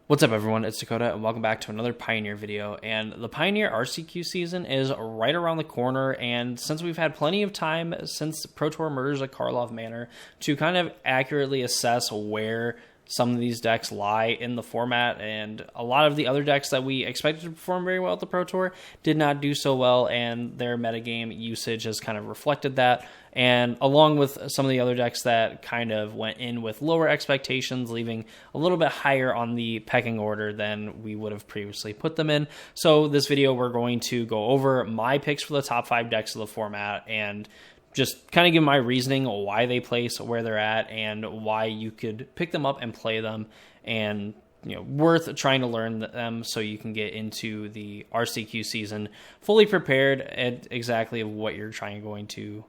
What's up everyone, it's Dakota and welcome back to another Pioneer video. And the Pioneer RCQ season is right around the corner, and since we've had plenty of time since Pro Tour Murders at Karlov Manor to kind of accurately assess where some of these decks lie in the format, and a lot of the other decks that we expected to perform very well at the Pro Tour did not do so well, and their metagame usage has kind of reflected that. And along with some of the other decks that kind of went in with lower expectations, leaving a little bit higher on the pecking order than we would have previously put them in. So this video, we're going to go over my picks for the top 5 decks of the format and just kind of give my reasoning why they place where they're at and why you could pick them up and play them, and worth trying to learn them so you can get into the RCQ season fully prepared at exactly what you're going to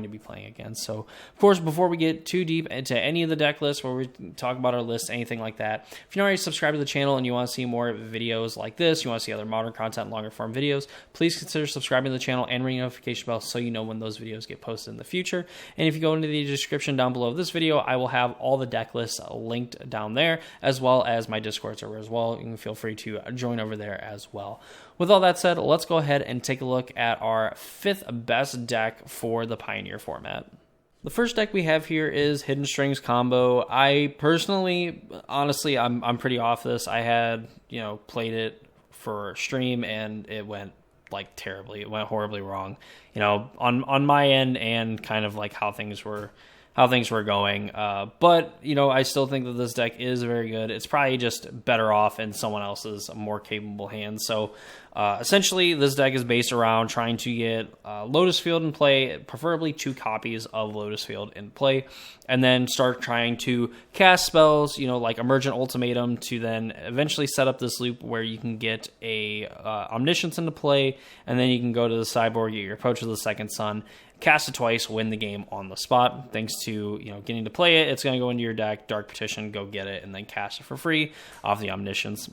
be playing against. So, of course, before we get too deep into any of the deck lists where we talk about our lists, anything like that, if you're not already subscribed to the channel and you want to see more videos like this, you want to see other modern content, longer form videos, please consider subscribing to the channel and ring the notification bell so you know when those videos get posted in the future. And if you go into the description down below this video, I will have all the deck lists linked down there, as well as my Discord server as well. You can feel free to join over there as well. With all that said, let's go ahead and take a look at our 5th best deck for the Pioneer format. The first deck we have here is Hidden Strings Combo. I personally, honestly, I'm pretty off this. I had, played it for stream and it went like terribly. It went horribly wrong, on my end, and kind of like how things were going. But, I still think that this deck is very good. It's probably just better off in someone else's more capable hands. So, essentially, this deck is based around trying to get Lotus Field in play, preferably 2 copies of Lotus Field in play, and then start trying to cast spells, like Emergent Ultimatum, to then eventually set up this loop where you can get a Omniscience into play, and then you can go to the sideboard, get your Approach of the Second Sun, cast it twice, win the game on the spot. Thanks to getting to play it, it's going to go into your deck, Dark Petition, go get it, and then cast it for free off the Omniscience.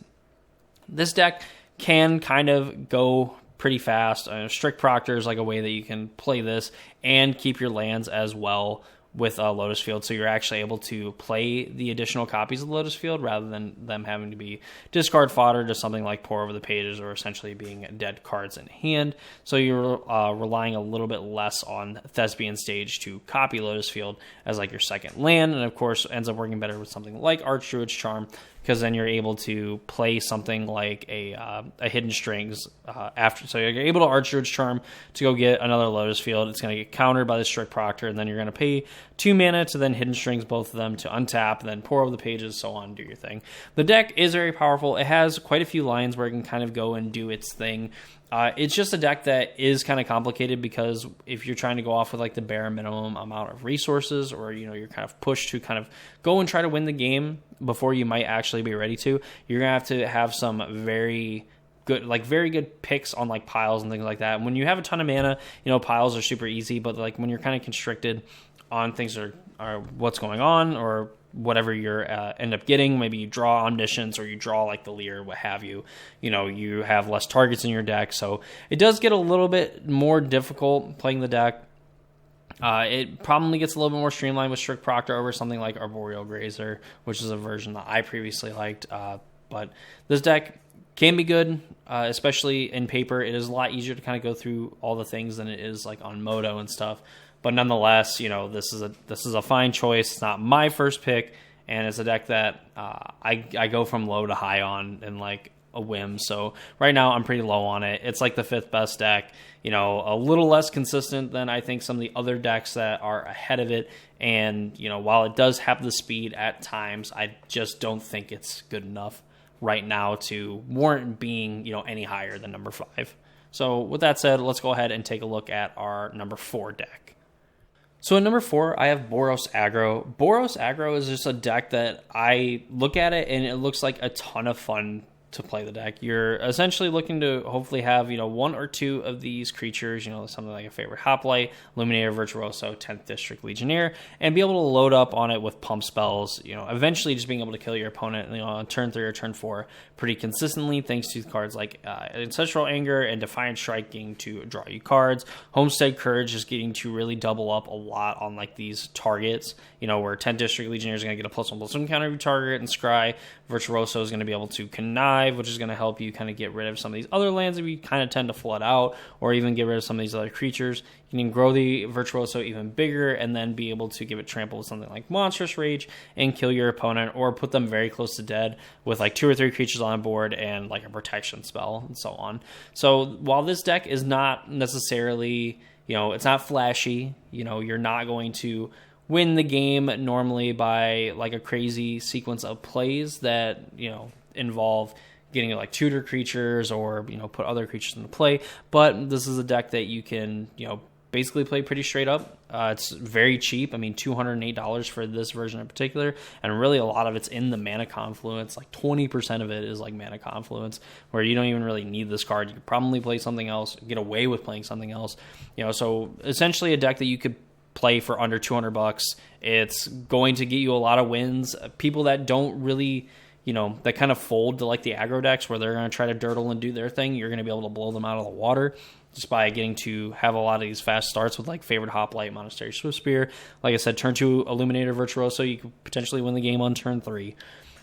This deck can kind of go pretty fast. Strict Proctor is like a way that you can play this and keep your lands as well with Lotus Field, so you're actually able to play the additional copies of Lotus Field rather than them having to be discard fodder to something like Pour Over the Pages, or essentially being dead cards in hand. So you're relying a little bit less on Thespian Stage to copy Lotus Field as like your second land, and of course ends up working better with something like Archdruid's Charm, because then you're able to play something like a Hidden Strings after. So you're able to Archdruid's Charm to go get another Lotus Field. It's going to get countered by the Strict Proctor, and then you're going to pay 2 mana to then Hidden Strings both of them to untap, then Pour Over the Pages, so on, do your thing. The deck is very powerful. It has quite a few lines where it can kind of go and do its thing. It's just a deck that is kind of complicated, because if you're trying to go off with like the bare minimum amount of resources, or you're kind of pushed to kind of go and try to win the game before you might actually be ready to, you're gonna have to have some very good picks on like piles and things like that. And when you have a ton of mana, piles are super easy, but like when you're kind of constricted on things that are what's going on, or whatever you're end up getting, maybe you draw Omniscience or you draw like the Leer, what have you, you have less targets in your deck, so it does get a little bit more difficult playing the deck. It probably gets a little bit more streamlined with Strict Proctor over something like Arboreal Grazer, which is a version that I previously liked, but this deck can be good, especially in paper. It is a lot easier to kind of go through all the things than it is like on Moto and stuff. But nonetheless, this is a fine choice. It's not my first pick, and it's a deck that I go from low to high on in like a whim. So right now I'm pretty low on it. It's like the 5th best deck. A little less consistent than I think some of the other decks that are ahead of it. And while it does have the speed at times, I just don't think it's good enough right now to warrant being any higher than number 5. So with that said, let's go ahead and take a look at our number 4 deck. So at number 4, I have Boros Aggro. Boros Aggro is just a deck that I look at it and it looks like a ton of fun to play the deck. You're essentially looking to hopefully have, one or two of these creatures, something like a favorite Hoplite, Illuminator, Virtuoso, 10th District Legionnaire, and be able to load up on it with pump spells, eventually just being able to kill your opponent, on turn 3 or turn 4 pretty consistently, thanks to cards like Ancestral Anger and Defiant Striking to draw you cards. Homestead Courage is getting to really double up a lot on like these targets, where 10th District Legionnaire is going to get a +1/+1 counter every target, and Scry Virtuoso is going to be able to connive, which is going to help you kind of get rid of some of these other lands that we kind of tend to flood out, or even get rid of some of these other creatures. You can grow the Virtuoso even bigger and then be able to give it trample with something like Monstrous Rage and kill your opponent, or put them very close to dead with like 2 or 3 creatures on board and like a protection spell and so on. So while this deck is not necessarily, it's not flashy, you're not going to win the game normally by like a crazy sequence of plays that, involve getting like tutor creatures or, put other creatures into play. But this is a deck that you can, basically play pretty straight up. It's very cheap. I mean, $208 for this version in particular. And really a lot of it's in the Mana Confluence. Like 20% of it is like Mana Confluence, where you don't even really need this card. You could probably play something else, get away with playing something else. So essentially a deck that you could play for under $200. It's going to get you a lot of wins. People that don't really, that kind of fold to like the aggro decks where they're going to try to dirtle and do their thing, you're going to be able to blow them out of the water just by getting to have a lot of these fast starts with like favorite Hoplite, Monastery Swiftspear. Like I said, turn 2 Illuminator Virtuoso, you could potentially win the game on turn 3.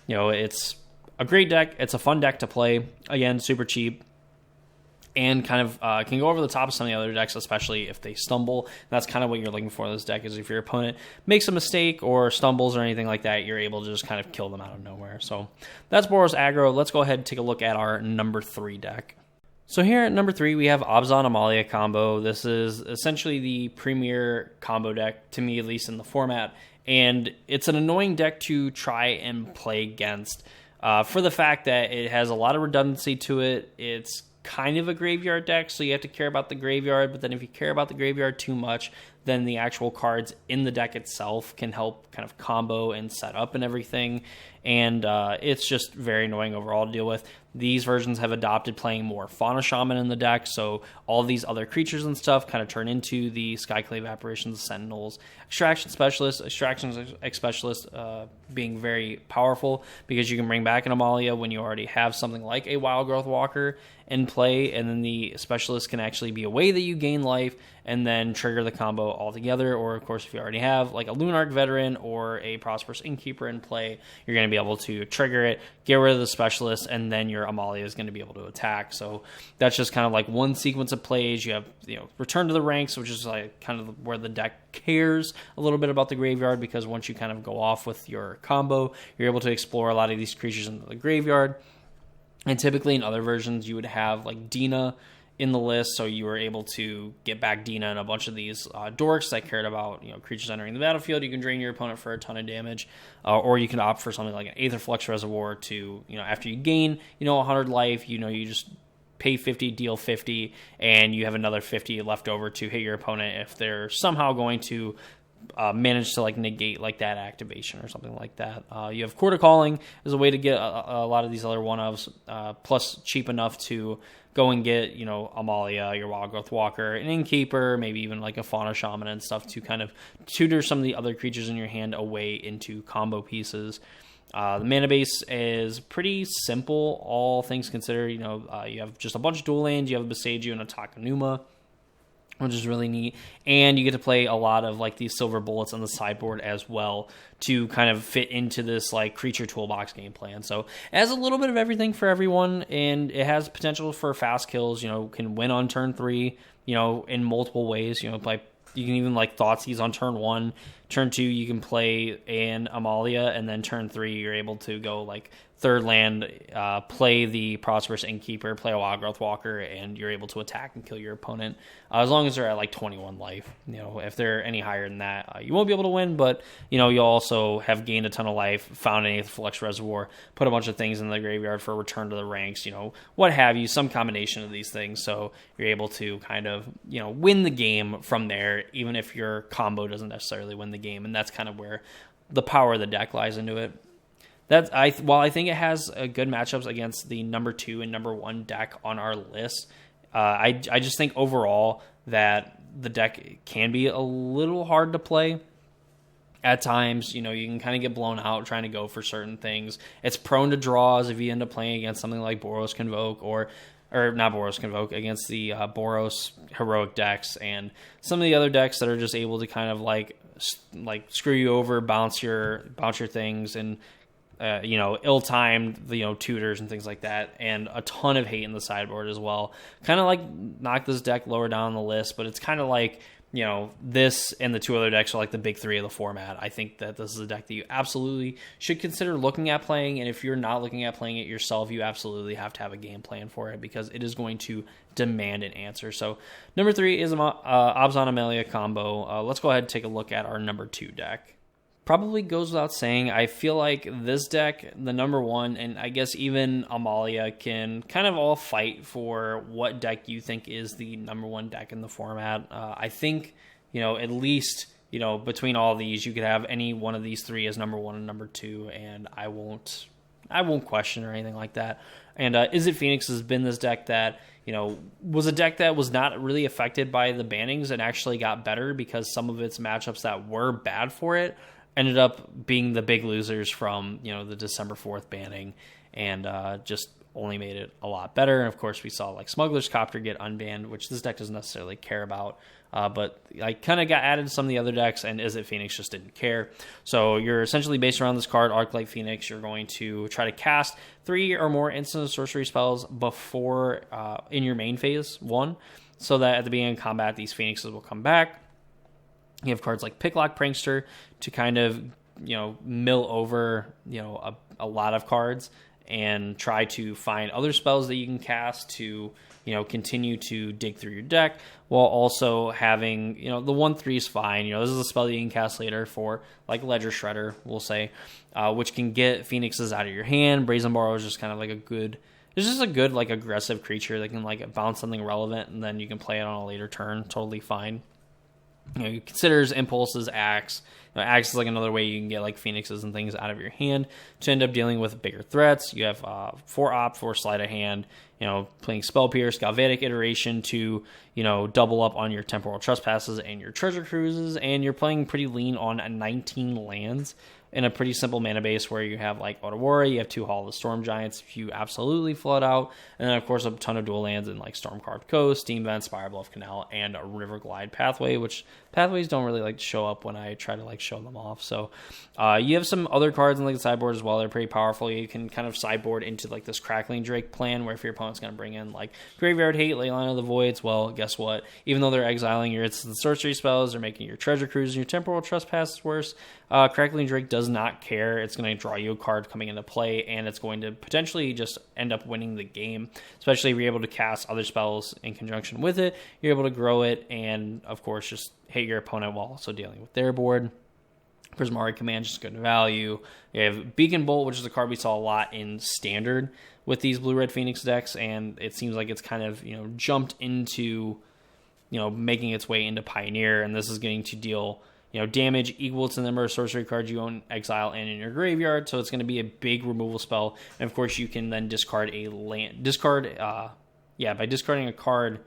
It's a great deck. It's a fun deck to play. Again, super cheap. And kind of can go over the top of some of the other decks, especially if they stumble. And that's kind of what you're looking for in this deck, is if your opponent makes a mistake or stumbles or anything like that, you're able to just kind of kill them out of nowhere. So that's Boros Aggro. Let's go ahead and take a look at our number 3 deck. So here at number 3, we have Abzan Amalia Combo. This is essentially the premier combo deck, to me at least in the format. And it's an annoying deck to try and play against for the fact that it has a lot of redundancy to it. It's kind of a graveyard deck, so you have to care about the graveyard, but then if you care about the graveyard too much, then the actual cards in the deck itself can help kind of combo and set up and everything, and it's just very annoying overall to deal with. These versions have adopted playing more Fauna Shaman in the deck, so all these other creatures and stuff kind of turn into the Skyclave Apparitions, Sentinels, Extraction Specialist being very powerful because you can bring back an Amalia when you already have something like a Wild Growth Walker in play, and then the Specialist can actually be a way that you gain life and then trigger the combo altogether. Or, of course, if you already have like a Lunarch Veteran or a Prosperous Innkeeper in play, you're going to be able to trigger it, get rid of the Specialist, and then your Amalia is going to be able to attack. So that's just kind of like one sequence of plays. You have, Return to the Ranks, which is like kind of where the deck cares a little bit about the graveyard, because once you kind of go off with your combo, you're able to explore a lot of these creatures into the graveyard. And typically in other versions, you would have like Dina in the list, so you were able to get back Dina and a bunch of these dorks that cared about creatures entering the battlefield. You can drain your opponent for a ton of damage, or you can opt for something like an Aetherflux Reservoir to after you gain 100 life, you just pay 50, deal 50, and you have another 50 left over to hit your opponent if they're somehow going to manage to like negate like that activation or something like that. You have Court of Calling as a way to get a lot of these other one-ofs, plus cheap enough to go and get, Amalia, your Wild Growth Walker, an Innkeeper, maybe even like a Fauna Shaman and stuff to kind of tutor some of the other creatures in your hand away into combo pieces. The mana base is pretty simple, all things considered. You have just a bunch of dual lands. You have Boseiju and a Takenuma, which is really neat. And you get to play a lot of like these silver bullets on the sideboard as well to kind of fit into this like creature toolbox game plan. So it has a little bit of everything for everyone, and it has potential for fast kills. Can win on turn 3, in multiple ways. Like you can even like Thoughtseize on turn 1. Turn 2, you can play an Amalia, and then turn 3, you're able to go like third land, play the Prosperous Innkeeper, play a Wild Growth Walker, and you're able to attack and kill your opponent as long as they're at like 21 life. If they're any higher than that, you won't be able to win, but you'll also have gained a ton of life, found an Aetherflux Reservoir, put a bunch of things in the graveyard for Return to the Ranks, what have you, some combination of these things. So you're able to kind of win the game from there, even if your combo doesn't necessarily win the game, and that's kind of where the power of the deck lies into it. while I think it has good matchups against the number 2 and number 1 deck on our list, I just think overall that the deck can be a little hard to play. At times, you can kind of get blown out trying to go for certain things. It's prone to draws if you end up playing against something like Boros Convoke or not Boros Convoke, against the Boros Heroic decks and some of the other decks that are just able to kind of like screw you over, bounce your things, and ill-timed, tutors and things like that, and a ton of hate in the sideboard as well. Kind of like knock this deck lower down on the list, but it's kind of like, this and the 2 other decks are like the big 3 of the format. I think that this is a deck that you absolutely should consider looking at playing, and if you're not looking at playing it yourself, you absolutely have to have a game plan for it, because it is going to demand an answer. So number 3 is Abzan Amalia Combo. Let's go ahead and take a look at our number 2 deck. Probably goes without saying, I feel like this deck, the number 1, and I guess even Amalia, can kind of all fight for what deck you think is the number 1 deck in the format. I think, at least, between all these, you could have any one of these 3 as number 1 and number 2, and I won't question or anything like that. And Is It Phoenix has been this deck that, was a deck that was not really affected by the bannings and actually got better, because some of its matchups that were bad for it ended up being the big losers from, the December 4th banning, and just only made it a lot better. And of course, we saw like Smuggler's Copter get unbanned, which this deck doesn't necessarily care about. But I kind of got added to some of the other decks, and Is It Phoenix just didn't care. So you're essentially based around this card, Arclight Phoenix. You're going to try to cast 3 or more instant sorcery spells before in your main phase 1, so that at the beginning of combat, these Phoenixes will come back. You have cards like Picklock Prankster to kind of, mill over, a lot of cards and try to find other spells that you can cast to, continue to dig through your deck, while also having, the 1/3 is fine. This is a spell that you can cast later for like Ledger Shredder, we'll say, which can get Phoenixes out of your hand. Brazen Borrow is just kind of like it's just a good like aggressive creature that can like bounce something relevant, and then you can play it on a later turn, totally fine. You considers Impulses, Axe. Axe is like another way you can get like Phoenixes and things out of your hand to end up dealing with bigger threats. You have 4 Opt, 4 Sleight of Hand, playing Spell Pierce, Galvanic Iteration to, double up on your Temporal Trespasses and your Treasure Cruises, and you're playing pretty lean on 19 lands in a pretty simple mana base where you have like Otawara, you have 2 Hall of the Storm Giants if you absolutely flood out, and then of course a ton of dual lands in like Stormcarved Coast, Steam Vent, Spire Bluff Canal, and a River Glide Pathway, which pathways don't really like to show up when I try to like show them off. So you have some other cards in like the sideboard as well. They're pretty powerful. You can kind of sideboard into like this Crackling Drake plan, where if your opponent's going to bring in like Graveyard Hate, Leyline of the Voids, well, guess what? Even though they're exiling your instant sorcery spells, they're making your Treasure Cruise and your Temporal Trespasses worse. Crackling Drake does not care. It's going to draw you a card coming into play, and it's going to potentially just end up winning the game, especially if you're able to cast other spells in conjunction with it. You're able to grow it, and of course just hit your opponent while also dealing with their board. Prismari Command is good value. You have Beacon Bolt, which is a card we saw a lot in Standard with these Blue-Red Phoenix decks, and it seems like it's kind of jumped into making its way into Pioneer, and this is getting to deal damage equal to the number of sorcery cards you own, exile, and in your graveyard. So it's going to be a big removal spell, and of course you can then discard a land. By discarding a card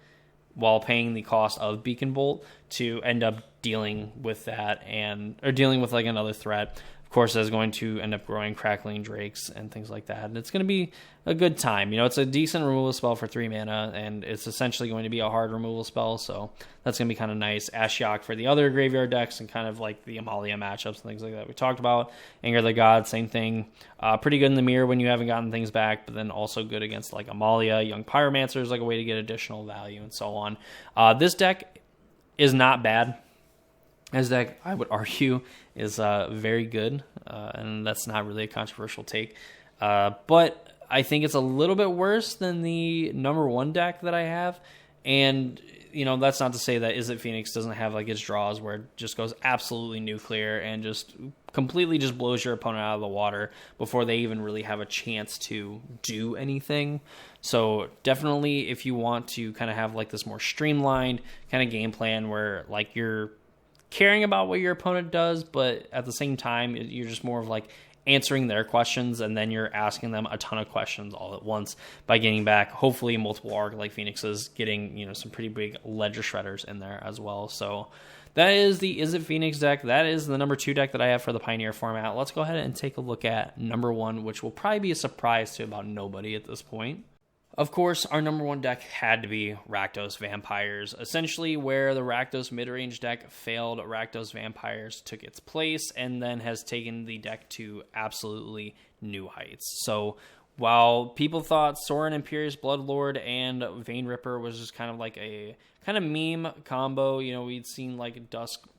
while paying the cost of Beacon Bolt to end up dealing with that or dealing with like another threat. Of course, that's going to end up growing Crackling Drakes and things like that. And it's going to be a good time. It's a decent removal spell for 3 mana, and it's essentially going to be a hard removal spell. So that's going to be kind of nice. Ashiok for the other graveyard decks and kind of like the Amalia matchups and things like that we talked about. Anger the God, same thing. Pretty good in the mirror when you haven't gotten things back, but then also good against like Amalia. Young Pyromancer is like a way to get additional value and so on. This deck is not bad. This deck, I would argue, is very good, and that's not really a controversial take. But I think it's a little bit worse than the number 1 deck that I have, and that's not to say that Is It Phoenix doesn't have like its draws where it just goes absolutely nuclear and just completely just blows your opponent out of the water before they even really have a chance to do anything. So definitely, if you want to kind of have like this more streamlined kind of game plan where like you're caring about what your opponent does, but at the same time, you're just more of like answering their questions, and then you're asking them a ton of questions all at once by getting back hopefully multiple Arc-like Phoenixes, getting some pretty big Ledger Shredders in there as well. So that is the Is It Phoenix deck. That is the number 2 deck that I have for the Pioneer format. Let's go ahead and take a look at number 1, which will probably be a surprise to about nobody at this point. Of course, our number 1 deck had to be Rakdos Vampires. Essentially, where the Rakdos mid-range deck failed, Rakdos Vampires took its place and then has taken the deck to absolutely new heights. So while people thought Sorin Imperious Bloodlord and Vein Ripper was just kind of like a kind of meme combo, we'd seen like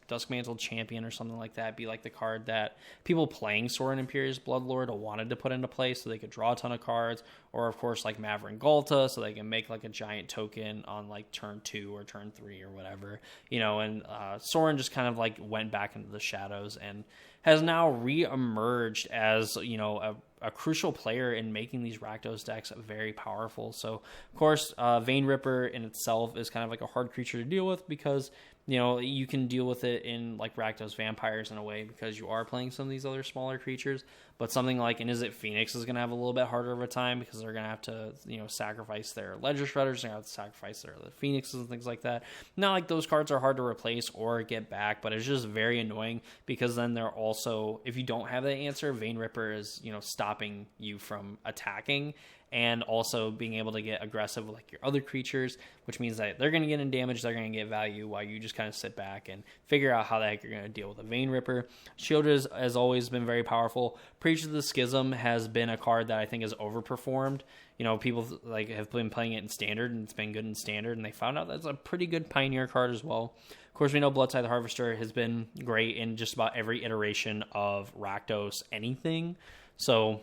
Duskmantle Champion or something like that be like the card that people playing Sorin Imperious Bloodlord wanted to put into play so they could draw a ton of cards, or of course like Maverick Galta so they can make like a giant token on like turn 2 or turn 3 or whatever, and Sorin just kind of like went back into the shadows and has now re-emerged as a crucial player in making these Rakdos decks very powerful. So of course Vein Ripper in itself is kind of like a hard creature to deal with because you can deal with it in like Rakdos Vampires in a way because you are playing some of these other smaller creatures, but something like an Is It Phoenix is going to have a little bit harder of a time because they're going to have to sacrifice their Ledger Shredders, they're going to have to sacrifice their Phoenixes and things like that. Not like those cards are hard to replace or get back, but it's just very annoying because then they're also, if you don't have that answer, Vein Ripper is stopping you from attacking and also being able to get aggressive with like your other creatures, which means that they're going to get in damage, they're going to get value while you just kind of sit back and figure out how the heck you're going to deal with a Vein Ripper. Shield has always been very powerful. Preacher of the Schism has been a card that I think has overperformed. People like have been playing it in Standard, and it's been good in Standard, and they found out that's a pretty good Pioneer card as well. Of course, we know Bloodscythe Harvester has been great in just about every iteration of Rakdos anything, so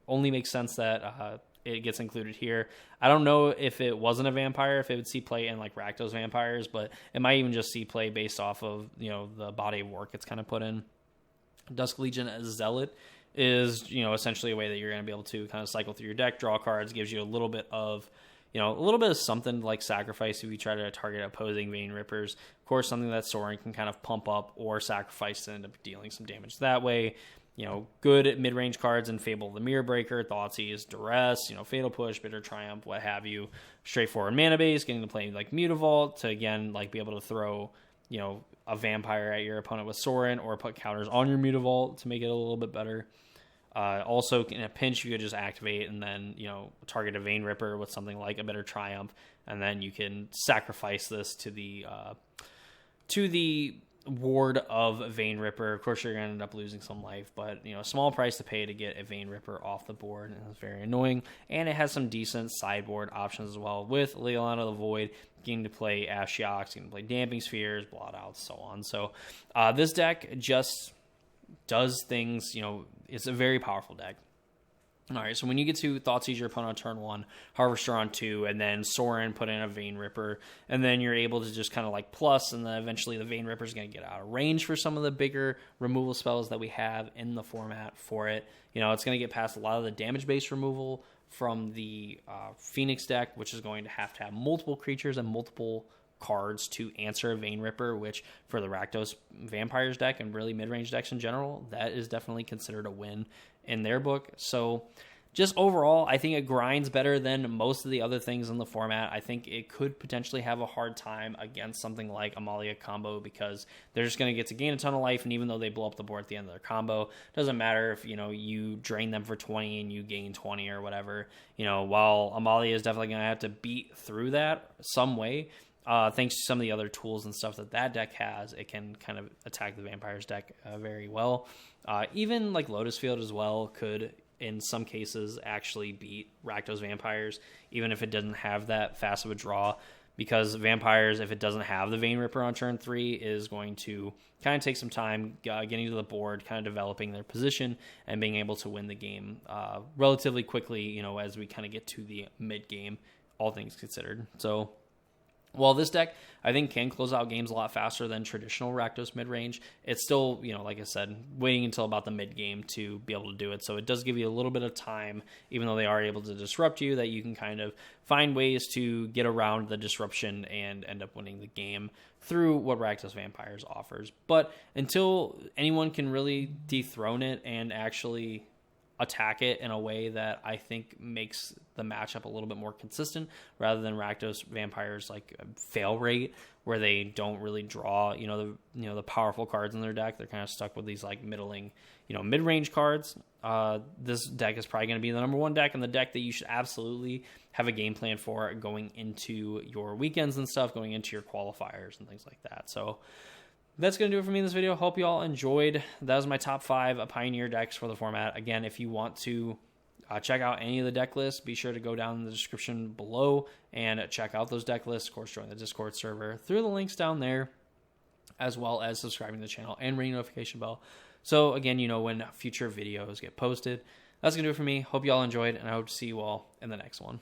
only makes sense that it gets included here. I don't know if it wasn't a vampire, if it would see play in like Rakdos Vampires, but it might even just see play based off of the body of work it's kind of put in. Dusk Legion Zealot is essentially a way that you're going to be able to kind of cycle through your deck, draw cards, gives you a little bit of something to like sacrifice if you try to target opposing Vein Rippers. Of course, something that Sorin can kind of pump up or sacrifice to end up dealing some damage that way. Good mid-range cards in Fable the Mirror Breaker, Thoughtseize, Duress, Fatal Push, Bitter Triumph, what have you. Straightforward mana base, getting to play like Mutavault to again like be able to throw a vampire at your opponent with Sorin or put counters on your Mutavault to make it a little bit better. Also, in a pinch, you could just activate and then target a Vein Ripper with something like a Bitter Triumph, and then you can sacrifice this to the ward of Vein Ripper. Of course, you're going to end up losing some life, but a small price to pay to get a Vein Ripper off the board, and it's very annoying. And it has some decent sideboard options as well, with Leolana the Void, getting to play Ashiok, getting to play Damping Spheres, Blot Outs, so on. So this deck just does things. It's a very powerful deck. All right, so when you get to Thoughtseize your opponent on turn 1, Harvester on 2, and then Sorin put in a Vein Ripper, and then you're able to just kind of like plus, and then eventually the Vein Ripper is going to get out of range for some of the bigger removal spells that we have in the format for it. It's going to get past a lot of the damage-based removal from the Phoenix deck, which is going to have multiple creatures and multiple cards to answer a Vein Ripper, which for the Rakdos Vampires deck and really mid-range decks in general, that is definitely considered a win in their book. So just overall, I think it grinds better than most of the other things in the format. I think it could potentially have a hard time against something like Amalia Combo because they're just going to get to gain a ton of life, and even though they blow up the board at the end of their combo, it doesn't matter if you drain them for 20 and you gain 20 or whatever. While Amalia is definitely going to have to beat through that some way, thanks to some of the other tools and stuff that deck has, it can kind of attack the Vampires deck very well. Even like Lotus Field as well could, in some cases, actually beat Rakdos Vampires, even if it doesn't have that fast of a draw, because Vampires, if it doesn't have the Vein Ripper on turn 3, is going to kind of take some time getting to the board, kind of developing their position, and being able to win the game relatively quickly, as we kind of get to the mid-game, all things considered. So While this deck, I think, can close out games a lot faster than traditional Rakdos mid-range, it's still, like I said, waiting until about the mid-game to be able to do it. So it does give you a little bit of time, even though they are able to disrupt you, that you can kind of find ways to get around the disruption and end up winning the game through what Rakdos Vampires offers. But until anyone can really dethrone it and actually attack it in a way that I think makes the matchup a little bit more consistent, rather than Rakdos Vampires like fail rate, where they don't really draw the powerful cards in their deck. They're kind of stuck with these like middling mid-range cards. This deck is probably going to be the number one deck, and the deck that you should absolutely have a game plan for going into your weekends and stuff, going into your qualifiers and things like that. So that's going to do it for me in this video. Hope you all enjoyed. That was my top 5 Pioneer decks for the format. Again, if you want to check out any of the deck lists, be sure to go down in the description below and check out those deck lists. Of course, join the Discord server through the links down there, as well as subscribing to the channel and ring notification bell. So again, when future videos get posted. That's going to do it for me. Hope you all enjoyed, and I hope to see you all in the next one.